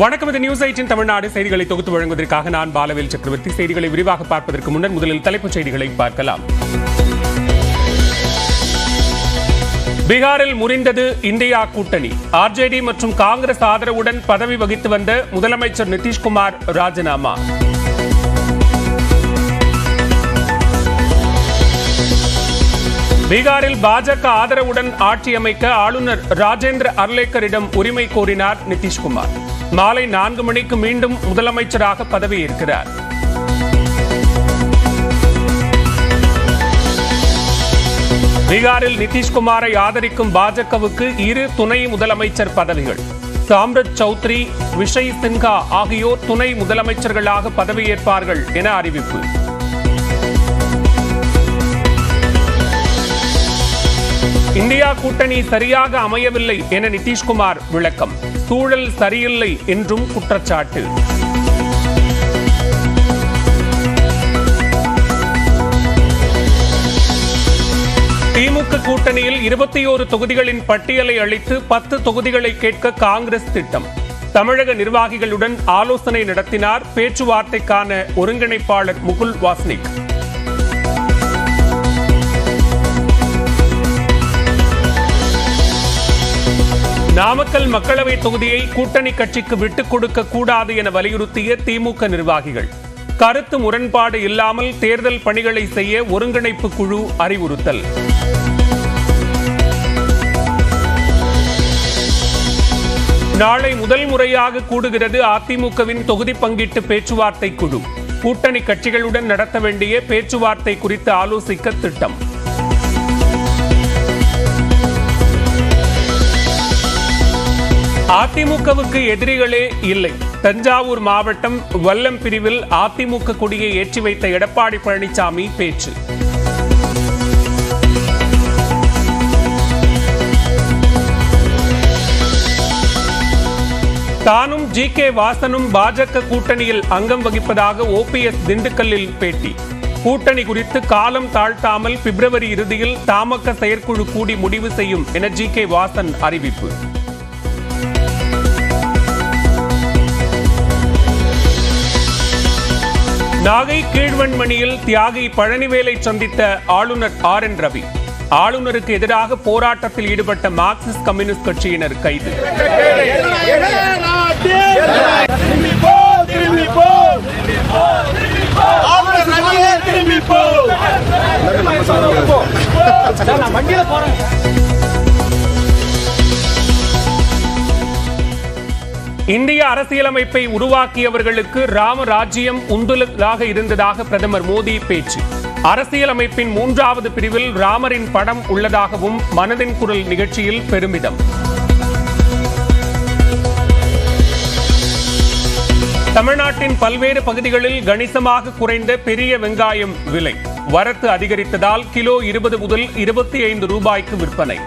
வணக்கம். இது நியூஸ் 8 தமிழ்நாடு செய்திகளை தொகுத்து வழங்குவதற்காக நான் பாலவேல் சக்கரவர்த்தி. செய்திகளை விரிவாக பார்ப்பதற்கு முன்னர் முதலில் தலைப்புச் செய்திகளை பார்க்கலாம். பீகாரில் முறிந்தது இந்தியா கூட்டணி. ஆர்ஜேடி மற்றும் காங்கிரஸ் ஆதரவுடன் பதவி வகித்து வந்த முதலமைச்சர் நிதிஷ்குமார் ராஜினாமா. பீகாரில் பாஜக ஆதரவுடன் ஆட்சி அமைக்க ஆளுநர் ராஜேந்திர அர்லேக்கரிடம் உரிமை கோரினார் நிதிஷ்குமார். மாலை 4 மணிக்கு மீண்டும் முதலமைச்சராக பதவியேற்கிறார். பீகாரில் நிதிஷ்குமாரை ஆதரிக்கும் பாஜகவுக்கு 2 துணை முதலமைச்சர் பதவிகள். சாம்ரத் சௌத்ரி, விஷய் சின்ஹா ஆகியோர் துணை முதலமைச்சர்களாக பதவியேற்பார்கள் என அறிவிப்பு. இந்தியா கூட்டணி சரியாக அமையவில்லை என நிதிஷ்குமார் விளக்கம். சூழல் சரியில்லை என்றும் குற்றச்சாட்டு. திமுக கூட்டணியில் 21 தொகுதிகளின் பட்டியலை அளித்து 10 தொகுதிகளை கேட்க காங்கிரஸ் திட்டம். தமிழக நிர்வாகிகளுடன் ஆலோசனை நடத்தினார் பேச்சுவார்த்தைக்கான ஒருங்கிணைப்பாளர் முகுல் வாஸ்னிக். நாமக்கல் மக்களவை தொகுதியை கூட்டணி கட்சிக்கு விட்டுக் கொடுக்க கூடாது என வலியுறுத்திய திமுக நிர்வாகிகள். கருத்து முரண்பாடு இல்லாமல் தேர்தல் பணிகளை செய்ய ஒருங்கிணைப்பு குழு அறிவுறுத்தல். நாளை முதல் முறையாக கூடுகிறது அதிமுகவின் தொகுதி பங்கீட்டு பேச்சுவார்த்தை குழு. கூட்டணி கட்சிகளுடன் நடத்த வேண்டிய பேச்சுவார்த்தை குறித்து ஆலோசிக்க திட்டம். அதிமுகவுக்கு எதிரிகளே இல்லை. தஞ்சாவூர் மாவட்டம் வல்லம் பிரிவில் அதிமுக கொடியை ஏற்றி வைத்த எடப்பாடி பழனிசாமி பேச்சு. தானும் ஜி.கே. வாசனும் பாஜக கூட்டணியில் அங்கம் வகிப்பதாக ஓபிஎஸ் திண்டுக்கல்லில் பேட்டி. கூட்டணி குறித்து காலம் தாழ்த்தாமல் பிப்ரவரி இறுதியில் தமாக செயற்குழு கூடி முடிவு செய்யும் என ஜி.கே. வாசன் அறிவிப்பு. நாகை கீழ்வன்மணியில் தியாகி பழனிவேலை சந்தித்த ஆளுநர் ஆர்.என். ரவி. ஆளுநருக்கு எதிராக போராட்டத்தில் ஈடுபட்ட மார்க்சிஸ்ட் கம்யூனிஸ்ட் கட்சியினர் கைது. இந்திய அரசியலமைப்பை உருவாக்கியவர்களுக்கு ராமராஜ்யம் உந்துதலாக இருந்ததாக பிரதமர் மோடி பேச்சு. அரசியலமைப்பின் 3வது பிரிவில் ராமரின் படம் உள்ளதாகவும் மனதின் குரல் நிகழ்ச்சியில் பெருமிதம். தமிழ்நாட்டின் பல்வேறு பகுதிகளில் கணிசமாக குறைந்த பெரிய வெங்காயம் விலை. வரத்து அதிகரித்ததால் கிலோ 20 முதல் 25 ரூபாய்க்கு விற்பனை.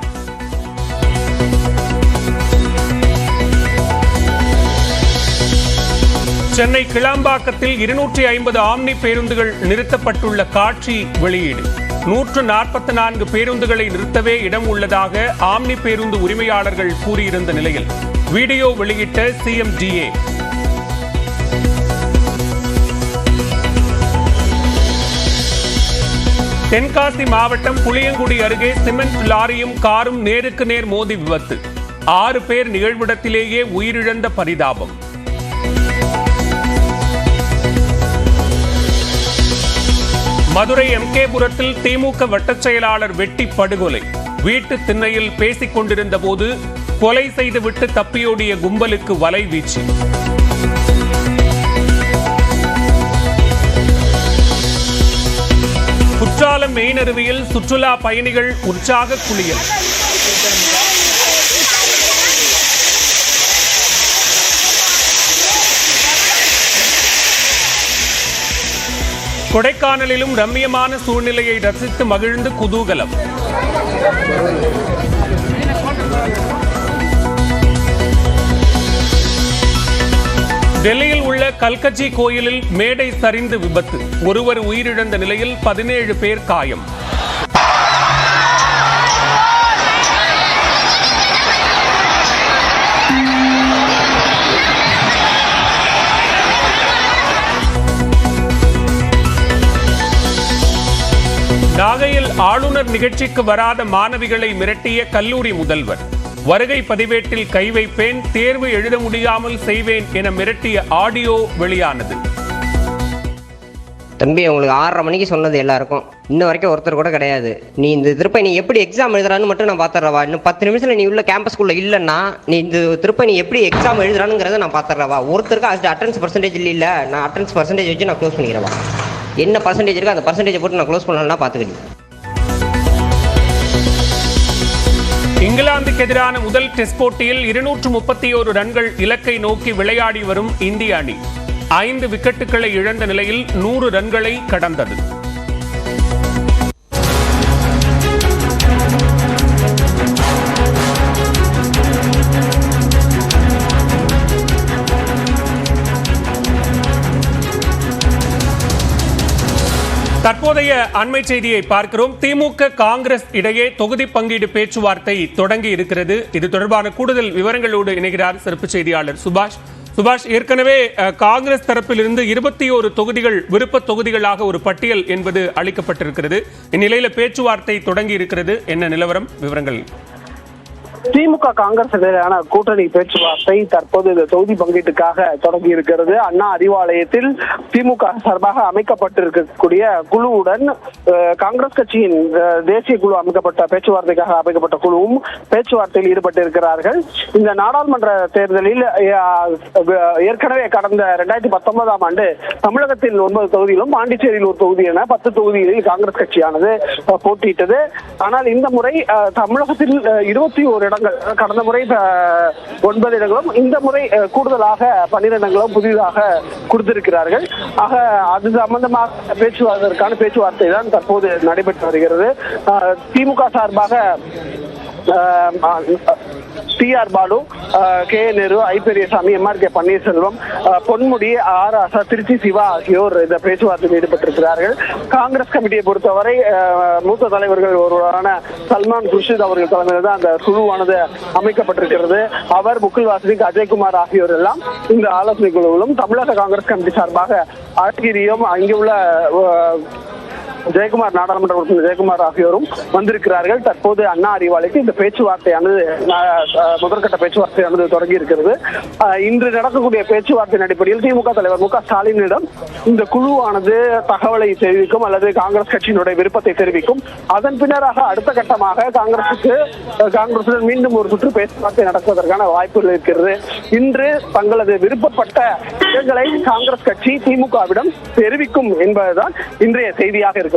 சென்னை கிளாம்பாக்கத்தில் 250 ஆம்னி பேருந்துகள் நிறுத்தப்பட்டுள்ள காட்சி வெளியீடு. 144 பேருந்துகளை நிறுத்தவே இடம் உள்ளதாக ஆம்னி பேருந்து உரிமையாளர்கள் கூறியிருந்த நிலையில் வீடியோ வெளியிட்ட சிஎம்டிஏ. தென்காசி மாவட்டம் புளியங்குடி அருகே சிமெண்ட் லாரியும் காரும் நேருக்கு நேர் மோதி விபத்து. 6 பேர் நிகழ்விடத்திலேயே உயிரிழந்த பரிதாபம். மதுரை எம்.கே.புரத்தில் திமுக வட்டச் செயலாளர் வெட்டி படுகொலை. வீட்டு திண்ணையில் பேசிக் கொண்டிருந்த போது கொலை செய்துவிட்டு தப்பியோடிய கும்பலுக்கு வலை வீச்சு. குற்றாலம் மெயினருவியில் சுற்றுலா பயணிகள் உற்சாக குளியல். கொடைக்கானலிலும் ரம்மியமான சூழ்நிலையை ரசித்து மகிழ்ந்து குதூகலம். டெல்லியில் உள்ள கல்கஜி கோயிலில் மேடை சரிந்து விபத்து. ஒருவர் உயிரிழந்த நிலையில் 17 பேர் காயம். ஆளுநர் நிகழ்ச்சிக்கு வராத மாணவிகளை மிரட்டிய கல்லூரி முதல்வர். வருகை பதிவேட்டில் கை வைப்பேன், தேர்வு எழுத முடியாமல் செய்வேன் என மிரட்டிய ஆடியோ வெளியானது. தம்பி, உங்களுக்கு 6:30 மணிக்கு சொன்னது எல்லாருக்கும் இன்ன வரைக்கும் ஒருத்தர் கூட கிடையாது. நீ இந்த திருப்பி நீ எப்படி எக்ஸாம் எழுதுறான்னு மட்டும் நான் பார்த்துறவா. இன்னும் 10 நிமிஷத்துல நீ உள்ள கேம்பஸ்குள்ள இல்லைன்னா நீ இந்த திருப்பி நீ எப்படி எக்ஸாம் எழுதுறானுங்கிறத நான் பார்த்துறவா. ஒருத்தருக்கு அட்டெண்டன்ஸ் பர்சன்டேஜ் இல்லை, நான் அட்டெண்டன்ஸ் பர்சன்டேஜ் வச்சு நான் க்ளோஸ் பண்ணிக்கிறவா. என்ன பர்சன்டேஜ் இருக்கோ அந்த பர்சன்டேஜ் போட்டு நான் க்ளோஸ் பண்ணலாம் பார்த்துக்கிட்டு. இங்கிலாந்துக்கு எதிரான முதல் டெஸ்ட் போட்டியில் 231 ரன்கள் இலக்கை நோக்கி விளையாடி வரும் இந்திய அணி 5 விக்கெட்டுகளை இழந்த நிலையில் 100 ரன்களை கடந்தது. தற்போதைய அண்மை செய்தியை பார்க்கிறோம். திமுக காங்கிரஸ் இடையே தொகுதி பங்கீடு பேச்சுவார்த்தை தொடங்கி இருக்கிறது. இது தொடர்பான கூடுதல் விவரங்களோடு இணைகிறார் சிறப்பு செய்தியாளர் சுபாஷ். சுபாஷ், ஏற்கனவே காங்கிரஸ் தரப்பிலிருந்து 21 தொகுதிகள் விருப்ப தொகுதிகளாக ஒரு பட்டியல் என்பது அளிக்கப்பட்டிருக்கிறது. இந்நிலையில பேச்சுவார்த்தை தொடங்கி இருக்கிறது. என்ன நிலவரம், விவரங்கள்? திமுக காங்கிரஸ் இடையிலான கூட்டணி பேச்சுவார்த்தை தற்போது இந்த தொகுதி பங்கீட்டுக்காக தொடங்கி இருக்கிறது. அண்ணா அறிவாலயத்தில் திமுக சார்பாக அமைக்கப்பட்டிருக்கக்கூடிய குழுவுடன் காங்கிரஸ் கட்சியின் தேசிய குழு அமைக்கப்பட்ட பேச்சுவார்த்தைக்காக அமைக்கப்பட்ட குழுவும் பேச்சுவார்த்தையில் ஈடுபட்டிருக்கிறார்கள். இந்த நாடாளுமன்ற தேர்தலில் ஏற்கனவே கடந்த 2019ஆம் ஆண்டு தமிழகத்தில் 9 தொகுதியிலும் பாண்டிச்சேரியில் ஒரு தொகுதி என 10 தொகுதிகளில் காங்கிரஸ் கட்சியானது போட்டியிட்டது. ஆனால் இந்த முறை தமிழகத்தில் 21 கடந்த முறை 9 இடங்களும் இந்த முறை கூடுதலாக 12 இடங்களும் புதிதாக கொடுத்திருக்கிறார்கள். ஆக அது சம்பந்தமாக பேச்சுவார்த்தை தான் தற்போது நடைபெற்று வருகிறது. திமுக சார்பாக TR பாலு, K நேரு, ஐ பெரியசாமி, MRK பன்னீர்செல்வம், பொன்முடி, ஆர் ஆசா, திருச்சி சிவா ஆகியோர் இந்த பேச்சுவார்த்தையில் ஈடுபட்டிருக்கிறார்கள். காங்கிரஸ் கமிட்டியை பொறுத்தவரை மூத்த தலைவர்கள் ஒருவரான சல்மான் குர்ஷித் அவர்கள் தலைமையில் தான் அந்த குழுவானது அமைக்கப்பட்டிருக்கிறது. அவர், முகுல் வாஸ்னிக், அஜய்குமார் ஆகியோர் எல்லாம் இந்த ஆலோசனை குழுவிலும், தமிழக காங்கிரஸ் கமிட்டி சார்பாக அழகிரியும் அங்கே உள்ள ஜெயக்குமார், நாடாளுமன்ற உறுப்பினர் ஜெயக்குமார் ஆகியோரும் வந்திருக்கிறார்கள். தற்போது அண்ணா அறிவாலயத்தில் இந்த பேச்சுவார்த்தையானது முதற்கட்ட பேச்சுவார்த்தையானது தொடங்கி இருக்கிறது. இன்று நடக்கக்கூடிய பேச்சுவார்த்தையின் அடிப்படையில் திமுக தலைவர் மு க ஸ்டாலினிடம் இந்த குழுவானது தகவலை தெரிவிக்கும் அல்லது காங்கிரஸ் கட்சியினுடைய விருப்பத்தை தெரிவிக்கும். அதன் பின்னராக அடுத்த கட்டமாக காங்கிரசுடன் மீண்டும் ஒரு சுற்று பேச்சுவார்த்தை நடத்துவதற்கான வாய்ப்புகள் இருக்கிறது. இன்று தங்களது விருப்பப்பட்ட இடங்களை காங்கிரஸ் கட்சி திமுகவிடம் தெரிவிக்கும் என்பதுதான் இன்றைய செய்தியாக இருக்கு.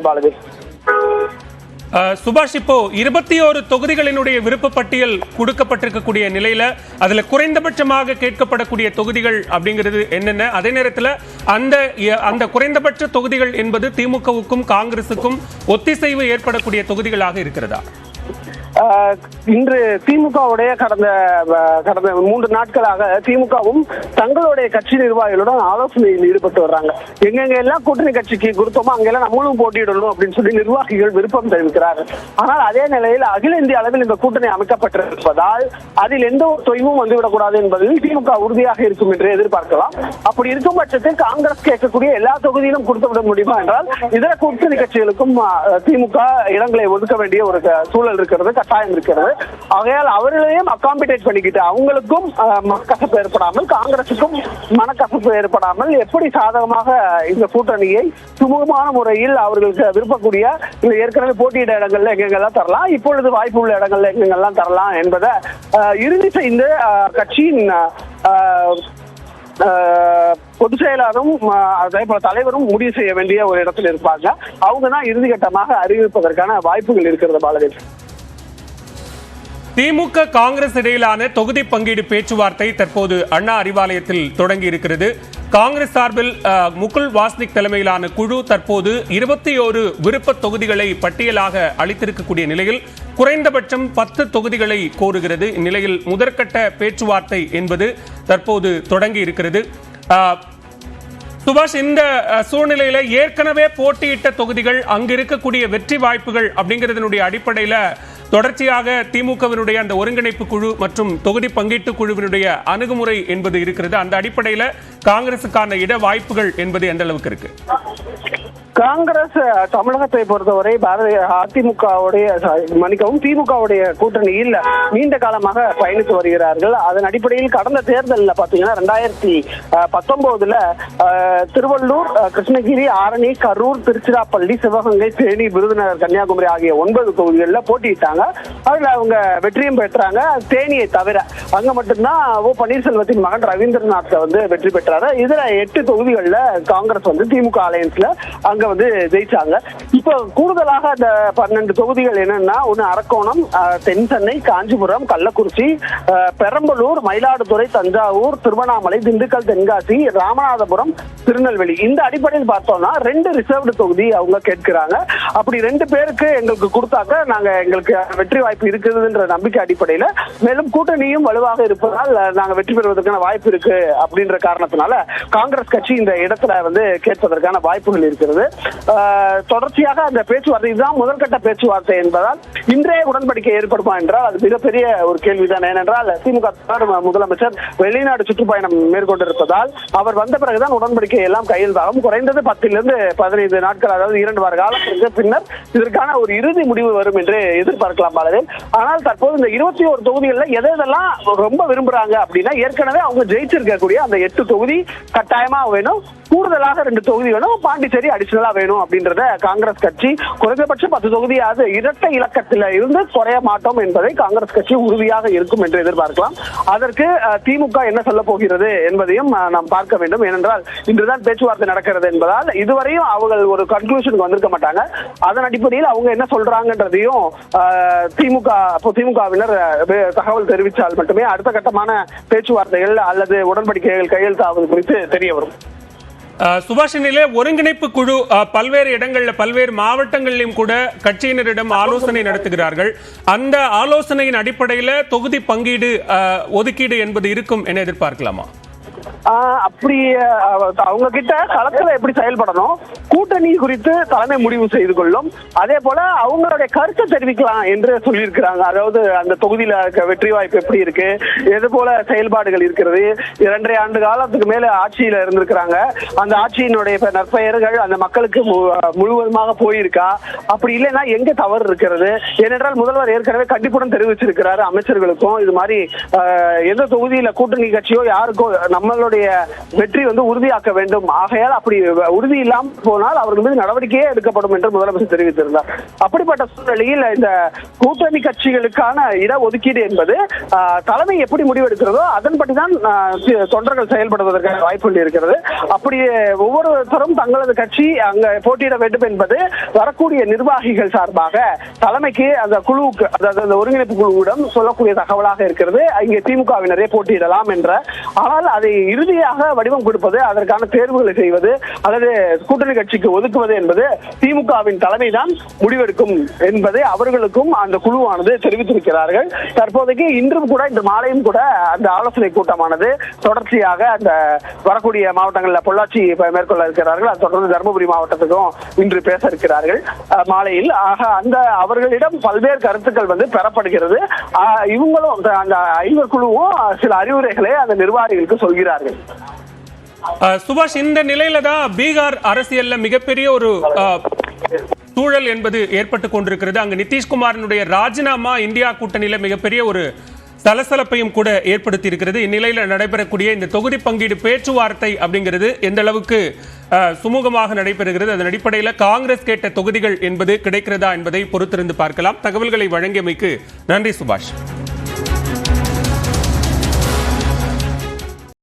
சுபாஷ், இப்போ 21 தொகுதிகளினுடைய விருப்ப பட்டியல் கொடுக்கப்பட்டிருக்கக்கூடிய நிலையில அதுல குறைந்தபட்சமாக கேட்கப்படக்கூடிய தொகுதிகள் அப்படிங்கிறது என்னென்ன? அதே நேரத்தில் அந்த குறைந்தபட்ச தொகுதிகள் என்பது திமுகவுக்கும் காங்கிரசுக்கும் ஒத்திசைவு ஏற்படக்கூடிய தொகுதிகளாக இருக்கிறதா? இன்று திமுகவுடைய கடந்த 3 நாட்களாக திமுகவும் தங்களுடைய கட்சி நிர்வாகிகளுடன் ஆலோசனையில் ஈடுபட்டு வர்றாங்க. எங்கெங்க எல்லாம் கூட்டணி கட்சிக்கு கொடுத்தோமோ அங்கெல்லாம் நம்மளும் போட்டியிடணும் அப்படின்னு சொல்லி நிர்வாகிகள் விருப்பம் தெரிவிக்கிறார்கள். ஆனால் அதே நிலையில் அகில இந்திய அளவில் இந்த கூட்டணி அமைக்கப்பட்டிருப்பதால் அதில் எந்த ஒரு தொய்வும் வந்துவிடக்கூடாது என்பதில் திமுக உறுதியாக இருக்கும் என்று எதிர்பார்க்கலாம். அப்படி இருக்கும் பட்சத்தில் காங்கிரஸ் கேட்கக்கூடிய எல்லா தொகுதியிலும் கொடுத்து விட முடியுமா என்றால் இதர கூட்டணி கட்சிகளுக்கும் திமுக இடங்களை ஒதுக்க வேண்டிய ஒரு சூழல் இருக்கிறது, கட்டாயம் இருக்கிறது. ஆகையால் அவர்களையும் அகாம்படேட் பண்ணிக்கிட்டு அவங்களுக்கும் மனக்கசப்பு ஏற்படாமல் காங்கிரசுக்கும் மனக்கசப்பு ஏற்படாமல் எப்படி சாதகமாக இந்த கூட்டணியை சுமூகமான முறையில் அவர்களுக்கு விருப்பக்கூடிய ஏற்கனவே போட்டியிட இடங்கள்ல எங்கெங்கெல்லாம் தரலாம், இப்பொழுது வாய்ப்பு உள்ள இடங்கள்ல எங்கெங்கெல்லாம் தரலாம் என்பதை இறுதி செய்து கட்சியின் பொதுச் செயலாளரும் அதே போல தலைவரும் முடிவு செய்ய வேண்டிய ஒரு இடத்துல இருப்பாங்க. அவங்க தான் இறுதிக்கட்டமாக அறிவிப்பதற்கான வாய்ப்புகள் இருக்கிறது. பாலகேஷ், திமுக காங்கிரஸ் இடையிலான தொகுதி பங்கீடு பேச்சுவார்த்தை தற்போது அண்ணா அறிவாலயத்தில் தொடங்கி இருக்கிறது. காங்கிரஸ் சார்பில் முகுல் வாஸ்னிக் தலைமையிலான குழு தற்போது 21 விருப்ப தொகுதிகளை பட்டியலாக அளித்திருக்கக்கூடிய நிலையில் குறைந்தபட்சம் 10 தொகுதிகளை கோருகிறது. இந்நிலையில் முதற்கட்ட பேச்சுவார்த்தை என்பது தற்போது தொடங்கி இருக்கிறது. சுபாஷ், இந்த சூழ்நிலையில ஏற்கனவே போட்டியிட்ட தொகுதிகள், அங்கு இருக்கக்கூடிய வெற்றி வாய்ப்புகள் அப்படிங்கிறதனுடைய அடிப்படையில தொடர்ச்சியாக திமுகவினுடைய அந்த ஒருங்கிணைப்பு குழு மற்றும் தொகுதி பங்கீட்டு குழுவினுடைய அணுகுமுறை என்பது இருக்கிறது. அந்த அடிப்படையில் காங்கிரசுக்கான இட வாய்ப்புகள் என்பது எந்த அளவுக்கு இருக்கு? காங்கிரஸ் தமிழகத்தை பொறுத்தவரை திமுகவுடைய கூட்டணியில் நீண்ட காலமாக பயணித்து வருகிறார்கள். அதன் அடிப்படையில் கடந்த தேர்தலில் பாத்தீங்கன்னா 2019 திருவள்ளூர், கிருஷ்ணகிரி, ஆரணி, கரூர், திருச்சிராப்பள்ளி, சிவகங்கை, தேனி, விருதுநகர், கன்னியாகுமரி ஆகிய 9 தொகுதிகளில் போட்டியிட்டாங்க. அதுல அவங்க வெற்றியும் பெற்றாங்க. தேனியை தவிர அங்க மட்டும்தான் ஓ பன்னீர்செல்வத்தின் மகன் ரவீந்திரநாத் வெற்றி பெற்றாரு. இதுல 8 தொகுதிகளில் காங்கிரஸ் திமுக அலையன்ஸ்ல அங்க ஜெயிச்சாங்க. இப்போ கூடுதலாக அந்த 12 தொகுதிகள் என்னன்னா, ஒன்னு அரக்கோணம், தென் சென்னை, காஞ்சிபுரம், கள்ளக்குறிச்சி, பெரம்பலூர், மயிலாடுதுறை, தஞ்சாவூர், திருவண்ணாமலை, திண்டுக்கல், தென்காசி, ராமநாதபுரம், திருநெல்வேலி. இந்த அடிப்படையில் பார்த்தோம்னா 2 ரிசர்வ்டு தொகுதி அவங்க கேட்கிறாங்க. அப்படி 2 பேருக்கு எங்களுக்கு கொடுத்தாக்க நாங்க எங்களுக்கு வெற்றி வாய்ப்பு இருக்குதுன்ற நம்பிக்கை அடிப்படையில, மேலும் கூட்டணியும் வலுவாக இருப்பதால் நாங்க வெற்றி பெறுவதற்கான வாய்ப்பு இருக்கு அப்படின்ற காரணத்தினால காங்கிரஸ் கட்சி இந்த இடத்துல கேட்பதற்கான வாய்ப்புகள் இருக்கிறது. தொடர்ச்சியாக அந்த பேச்சுவார்த்தை இதுதான் முதற்கட்ட பேச்சுவார்த்தை என்பதால் இன்றைய உடன்படிக்கை ஏற்படுமா என்றால் அது மிகப்பெரிய ஒரு கேள்விதான். ஏனென்றால் திமுக முதலமைச்சர் வெளிநாடு சுற்றுப்பயணம் மேற்கொண்டிருப்பதால் அவர் வந்த பிறகுதான் உடன்படிக்கை எல்லாம் கையெழுத்தாகும். குறைந்தது 10 to 15 நாட்கள், அதாவது 2 வார காலத்திற்கு பின்னர் இதற்கான ஒரு இறுதி முடிவு வரும் என்று எதிர்பார்க்கலாம் பாலவேல். ஆனால் தற்போது இந்த 21 தொகுதிகளில் எதெல்லாம் ரொம்ப விரும்புறாங்க அப்படின்னா, ஏற்கனவே அவங்க ஜெயிச்சிருக்கக்கூடிய அந்த 8 தொகுதி கட்டாயமா வேணும், கூடுதலாக 2 தொகுதி வேணும், பாண்டிச்சேரி அடிஷனலா வேணும் அப்படின்றத காங்கிரஸ் கட்சி குறைந்தபட்சம் 10 தொகுதியாவது இரட்டை இலக்கத்தில் இருந்து குறைய மாட்டோம் என்பதை காங்கிரஸ் கட்சி உறுதியாக இருக்கும் என்று எதிர்பார்க்கலாம். அதற்கு திமுக என்ன சொல்ல போகிறது என்பதையும் நாம் பார்க்க வேண்டும். ஏனென்றால் இன்றுதான் பேச்சுவார்த்தை நடக்கிறது என்பதால் இதுவரையும் அவர்கள் ஒரு கன்க்ளூஷனுக்கு வந்திருக்க மாட்டாங்க. அதன் அடிப்படையில் அவங்க என்ன சொல்றாங்கன்றதையும் திமுகவினர் தகவல் தெரிவித்தால் மட்டுமே அடுத்த கட்டமான பேச்சுவார்த்தைகள் அல்லது உடன்படிக்கைகள் கையெழுத்தாவது குறித்து தெரிய வரும். சுபாஷினிலே ஒருங்கிணைப்பு குழு பல்வேறு இடங்கள்ல பல்வேறு மாவட்டங்களிலும் கூட கட்சியினரிடம் ஆலோசனை நடத்துகிறார்கள். அந்த ஆலோசனையின் அடிப்படையில் தொகுதி பங்கீடு ஒதுக்கீடு என்பது இருக்கும் என எதிர்பார்க்கலாமா? அப்படி அவங்க கிட்ட களத்துல எப்படி செயல்படணும், கூட்டணி குறித்து தலைமை முடிவு செய்து கொள்ளும். அதே போல அவங்களுடைய கருத்தை தெரிவிக்கலாம் என்று சொல்லியிருக்கிறாங்க. அதாவது அந்த தொகுதியில வெற்றி வாய்ப்பு எப்படி இருக்கு, எது போல செயல்பாடுகள் இருக்கிறது, 2.5 ஆண்டு காலத்துக்கு மேல ஆட்சியில இருந்திருக்கிறாங்க, அந்த ஆட்சியினுடைய நற்பெயர்கள் அந்த மக்களுக்கு முழுவதுமாக போயிருக்கா, அப்படி இல்லைன்னா எங்க தவறு இருக்கிறது. ஏனென்றால் முதல்வர் ஏற்கனவே கண்டிப்புடன் தெரிவிச்சிருக்கிறாரு அமைச்சர்களுக்கும், இது மாதிரி எந்த தொகுதியில கூட்டணி கட்சியோ யாருக்கோ நம்மளுடைய வெற்றி உறுதியாக்க வேண்டும், ஆகையால் அப்படி உறுதி இல்லாமல் போனால் அவர்கள் மீது நடவடிக்கையே எடுக்கப்படும் என்று முதலமைச்சர் தெரிவித்திருந்தார். அப்படிப்பட்ட சூழ்நிலையில் இந்த கூட்டணி கட்சிகளுக்கான இட ஒதுக்கீடு என்பது தலைமை எப்படி முடிவெடுக்கிறதோ அதன்படிதான் தொண்டர்கள் செயல்படுவதற்கான வாய்ப்புகள் இருக்கிறது. அப்படி ஒவ்வொருத்தரும் தங்களது கட்சி அங்க போட்டியிட வேண்டும் என்பது வரக்கூடிய நிர்வாகிகள் சார்பாக தலைமைக்கு அந்த குழுவுக்கு, அதாவது அந்த ஒருங்கிணைப்பு குழுவிடம் சொல்லக்கூடிய தகவலாக இருக்கிறது. இங்கே திமுகவினரே போட்டியிடலாம் என்ற, ஆனால் அதை இறுதியாக வடிவம் கொடுப்பது, அதற்கான தேர்வுகளை செய்வது அல்லது கூட்டணி கட்சிக்கு ஒதுக்குவது என்பது திமுகவின் தலைமைதான் முடிவெடுக்கும் என்பதை அவர்களுக்கும் அந்த குழுவானது தெரிவித்திருக்கிறார்கள். தற்போதைக்கு இன்றும் கூட, இந்த மாலையும் கூட அந்த ஆலோசனை கூட்டமானது தொடர்ச்சியாக அந்த வரக்கூடிய மாவட்டங்களில் பொள்ளாச்சி மேற்கொள்ள இருக்கிறார்கள். அது தொடர்ந்து தருமபுரி மாவட்டத்துக்கும் இன்று பேச இருக்கிறார்கள் மாலையில். ஆக அந்த அவர்களிடம் பல்வேறு கருத்துக்கள் பெறப்படுகிறது. இவங்களும் அந்த 5 குழுவும் சில அறிவுரைகளை அந்த நிர்வாகிகளுக்கு சொல்கிறார்கள். சுபாஷ், இந்த நிலையில தான் பீகார் அரசியல்ல மிகப்பெரிய ஒரு சூழல் என்பது ஏற்பட்டு கொண்டிருக்கிறது. அங்கு நிதிஷ்குமாரினுடைய ராஜினாமா இந்தியா கூட்டணியில மிகப்பெரிய ஒரு சலசலப்பையும் கூட ஏற்படுத்தி இருக்கிறது. இந்நிலையில் நடைபெறக்கூடிய இந்த தொகுதி பங்கீடு பேச்சுவார்த்தை அப்படிங்கிறது எந்த அளவுக்கு சுமூகமாக நடைபெறுகிறது, அதன் அடிப்படையில் காங்கிரஸ் கேட்ட தொகுதிகள் என்பது கிடைக்கிறதா என்பதை பொறுத்திருந்து பார்க்கலாம். தகவல்களை வழங்கியமைக்கு நன்றி சுபாஷ்.